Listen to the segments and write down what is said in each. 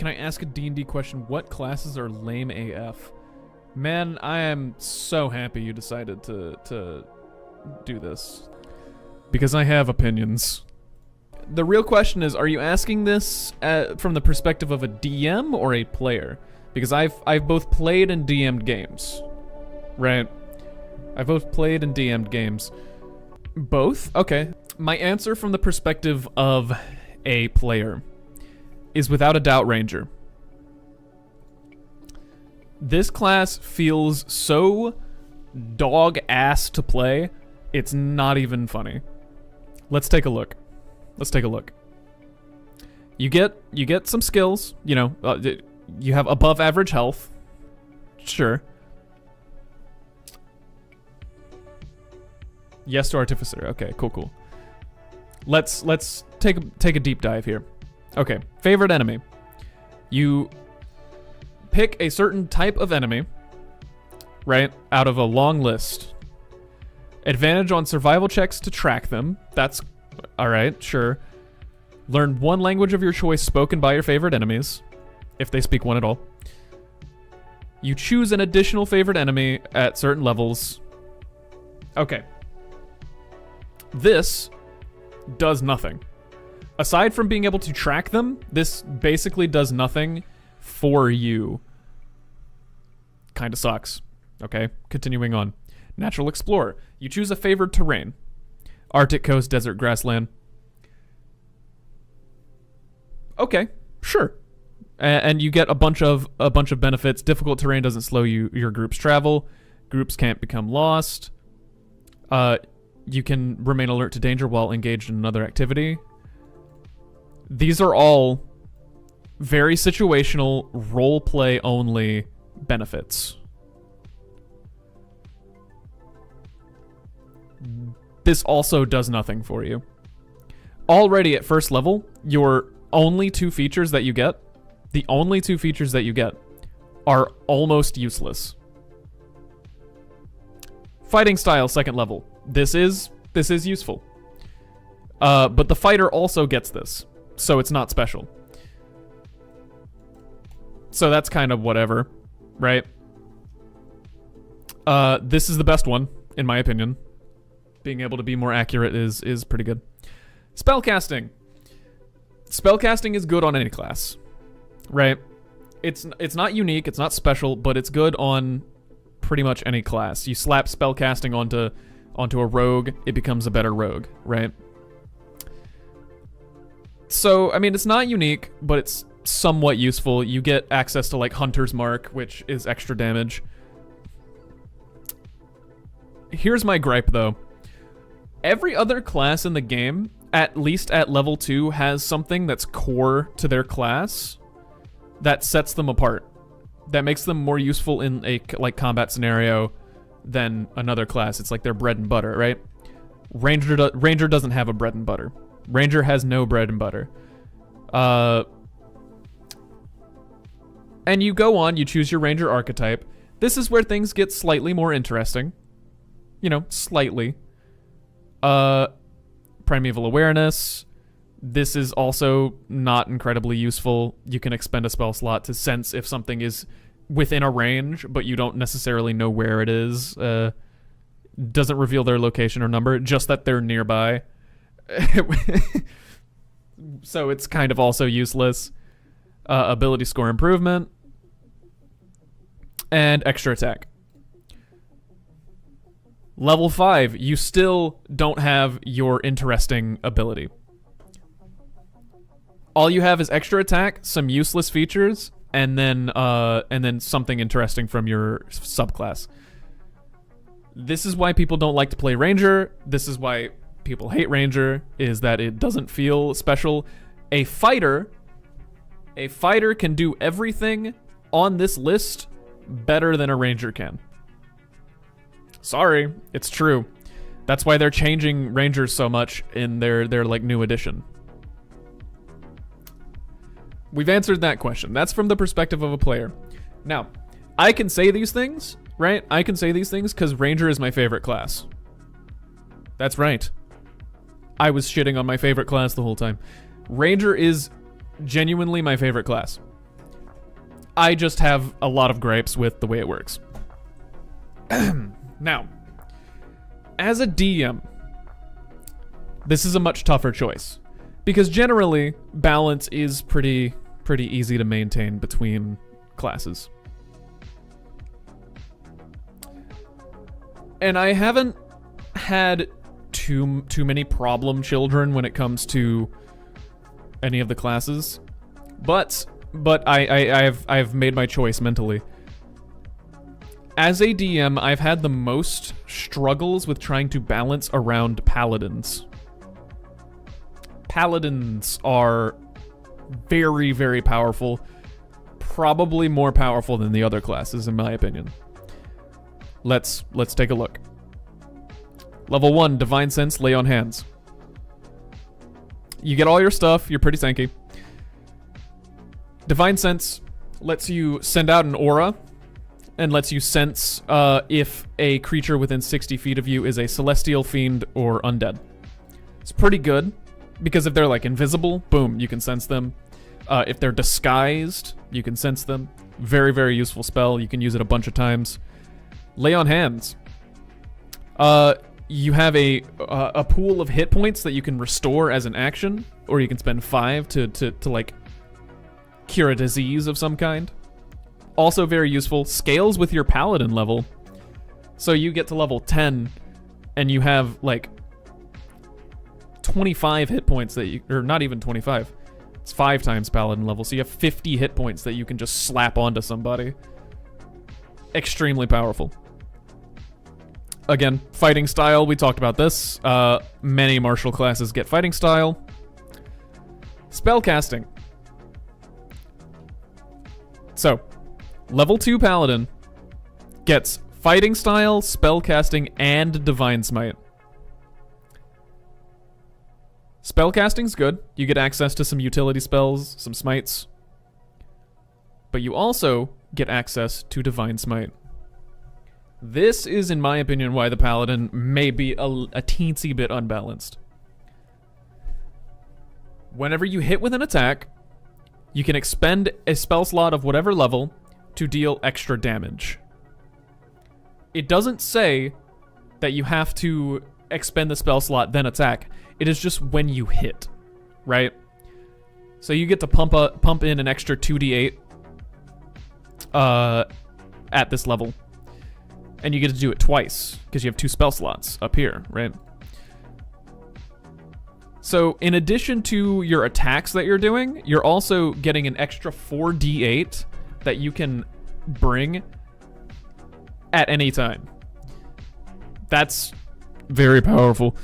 Can I ask a D&D question? What classes are lame AF? Man, I am so happy you decided to do this. Because I have opinions. The real question is, are you asking this from the perspective of a DM or a player? Because I've both played and DM'd games. Right? I've both played and DM'd games. Both? Okay. My answer from the perspective of a player is without a doubt Ranger. This class feels so dog-ass to play, it's not even funny. Let's take a look. You get some skills, you know, you have above average health. Sure. Yes to Artificer. Okay, cool. Let's take a deep dive here. Okay, favorite enemy. You pick a certain type of enemy, right, out of a long list. Advantage on survival checks to track them. That's alright, sure. Learn one language of your choice spoken by your favorite enemies, if they speak one at all. You choose an additional favorite enemy at certain levels. Okay. This does nothing. Aside from being able to track them, this basically does nothing for you. Kinda sucks. Okay, continuing on. Natural Explorer. You choose a favored terrain. Arctic coast, desert, grassland. Okay, sure. And you get a bunch of benefits. Difficult terrain doesn't slow your group's travel. Groups can't become lost. You can remain alert to danger while engaged in another activity. These are all very situational, role-play only benefits. This also does nothing for you. Already at first level, your only two features that you get, are almost useless. Fighting style, second level. This is useful. But the fighter also gets this, so it's not special. So that's kind of whatever, right? This is the best one, in my opinion. Being able to be more accurate is pretty good. Spellcasting. Spellcasting is good on any class, right? It's not unique, it's not special, but it's good on pretty much any class. You slap spellcasting onto a rogue, it becomes a better rogue, right? So, I mean, it's not unique, but it's somewhat useful. You get access to, like, Hunter's Mark, which is extra damage. Here's my gripe, though. Every other class in the game, at least at level 2, has something that's core to their class that sets them apart. That makes them more useful in a, like, combat scenario than another class. It's like their bread and butter, right? Ranger doesn't have a bread and butter. Ranger has no bread and butter. And you go on, you choose your Ranger archetype. This is where things get slightly more interesting. You know, slightly. Primeval Awareness. This is also not incredibly useful. You can expend a spell slot to sense if something is within a range, but you don't necessarily know where it is. Doesn't reveal their location or number, just that they're nearby. So it's kind of also useless. Ability score improvement. And extra attack. Level 5, you still don't have your interesting ability. All you have is extra attack, some useless features, and then something interesting from your subclass. This is why people don't like to play Ranger. This is why people hate Ranger, is that it doesn't feel special. A fighter can do everything on this list better than a Ranger can. Sorry, it's true. That's why they're changing Rangers so much in their like new edition. We've answered that question. That's from the perspective of a player. Now, I can say these things, right? I can say these things because Ranger is my favorite class. That's right. I was shitting on my favorite class the whole time. Ranger is genuinely my favorite class. I just have a lot of gripes with the way it works. Now, as a DM, this is a much tougher choice. Because generally, balance is pretty easy to maintain between classes. And I haven't had too many problem children when it comes to any of the classes. But I've made my choice mentally. As a DM, I've had the most struggles with trying to balance around paladins. Paladins are very, very powerful. Probably more powerful than the other classes, in my opinion. Let's take a look. Level 1, Divine Sense, Lay on Hands. You get all your stuff, you're pretty tanky. Divine Sense lets you send out an aura and lets you sense if a creature within 60 feet of you is a celestial, fiend, or undead. It's pretty good, because if they're like invisible, boom, you can sense them. If they're disguised, you can sense them. Very, very useful spell. You can use it a bunch of times. Lay on Hands. You have a pool of hit points that you can restore as an action, or you can spend 5 to like cure a disease of some kind. Also very useful. Scales with your paladin level. So you get to level 10 and you have like 25 hit points that you, or not even 25. It's 5 times paladin level. So you have 50 hit points that you can just slap onto somebody. Extremely powerful. Again, fighting style, we talked about this. Many martial classes get fighting style. Spellcasting. So, level 2 paladin gets fighting style, spellcasting, and divine smite. Spellcasting's good. You get access to some utility spells, some smites. But you also get access to divine smite. This is, in my opinion, why the paladin may be a teensy bit unbalanced. Whenever you hit with an attack, you can expend a spell slot of whatever level to deal extra damage. It doesn't say that you have to expend the spell slot, then attack. It is just when you hit, right? So you get to pump in an extra 2d8 at this level. And you get to do it twice, because you have 2 spell slots up here, right? So in addition to your attacks that you're doing, you're also getting an extra 4d8 that you can bring at any time. That's very powerful.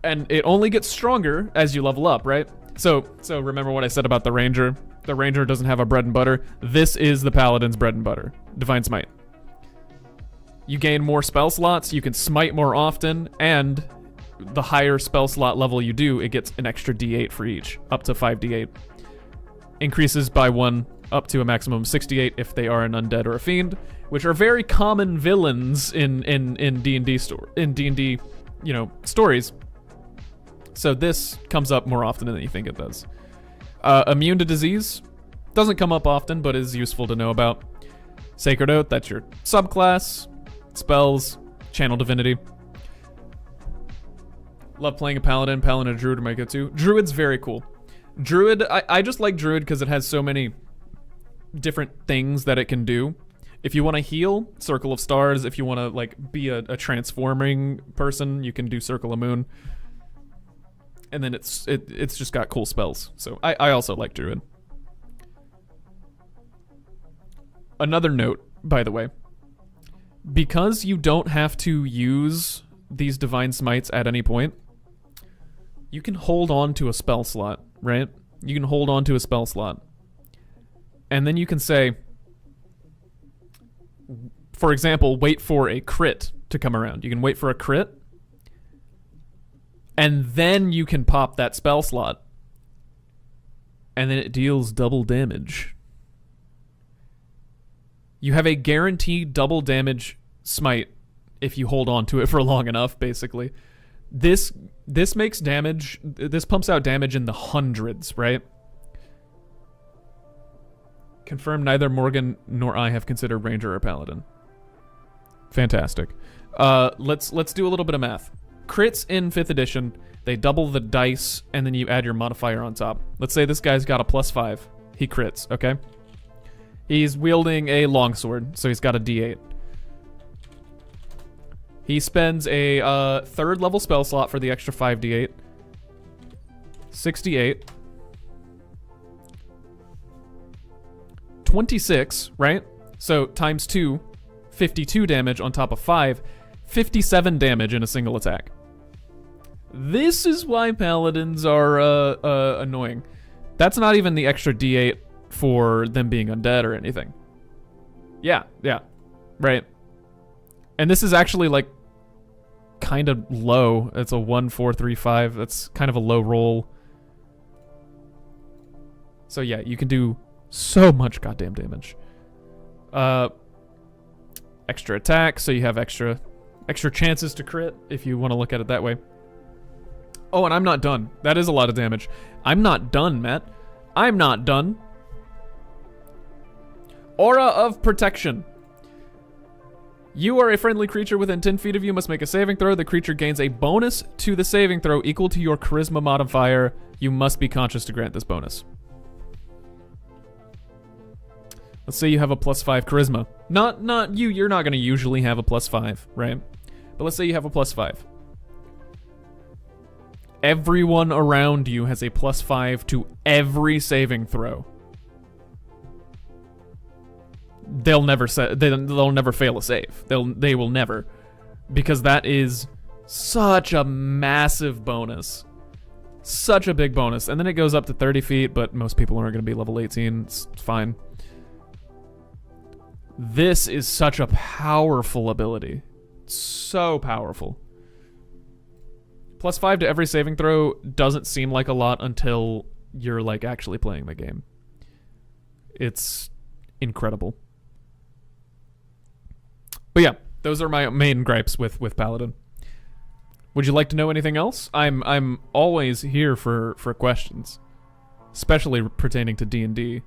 And it only gets stronger as you level up, right? So remember what I said about the ranger? The ranger doesn't have a bread and butter. This is the paladin's bread and butter. Divine Smite. You gain more spell slots, you can smite more often, and the higher spell slot level you do, it gets an extra d8 for each, up to 5d8. Increases by 1 up to a maximum of 68 if they are an undead or a fiend, which are very common villains in D&D stories. So this comes up more often than you think it does. Immune to disease doesn't come up often, but is useful to know about. Sacred Oath, that's your subclass. Spells, channel divinity. Love playing a paladin. Paladin and druid are my go-to. Druid's very cool. Druid, I just like druid because it has so many different things that it can do. If you want to heal, Circle of Stars. If you want to like be a transforming person, you can do Circle of Moon. And then it's just got cool spells. So I also like druid. Another note, by the way. Because you don't have to use these divine smites at any point, you can hold on to a spell slot, right? You can hold on to a spell slot. And then you can say, for example, wait for a crit to come around. You can wait for a crit, and then you can pop that spell slot. And then it deals double damage. You have a guaranteed double damage smite if you hold on to it for long enough, basically. This makes damage, this pumps out damage in the hundreds, right? Confirm neither Morgan nor I have considered Ranger or Paladin. Fantastic. Let's do a little bit of math. Crits in 5th edition, they double the dice, and then you add your modifier on top. Let's say this guy's got a +5. He crits, okay? He's wielding a longsword, so he's got a D8. He spends a 3rd level spell slot for the extra 5d8. 68. 26, right? So times 2, 52 damage on top of 5, 57 damage in a single attack. This is why paladins are annoying. That's not even the extra d8 for them being undead or anything. Yeah, right. And this is actually like kind of low. It's a 1, 4, 3, 5. That's kind of a low roll. So yeah, you can do so much goddamn damage. Extra attack, so you have extra chances to crit if you want to look at it that way. Oh, and I'm not done. That is a lot of damage. I'm not done, Matt. I'm not done. Aura of Protection. You are a friendly creature within 10 feet of you, must make a saving throw. The creature gains a bonus to the saving throw equal to your charisma modifier. You must be conscious to grant this bonus. Let's say you have a +5 charisma. Not you, you're not going to usually have a +5, right? But let's say you have a +5. Everyone around you has a +5 to every saving throw. They'll never fail a save. They will never, because that is such a massive bonus. Such a big bonus. And then it goes up to 30 feet, but most people aren't going to be level 18. It's fine. This is such a powerful ability. So powerful. +5 to every saving throw doesn't seem like a lot until you're like actually playing the game. It's incredible. But yeah, those are my main gripes with Paladin. Would you like to know anything else? I'm always here for questions, especially pertaining to D&D.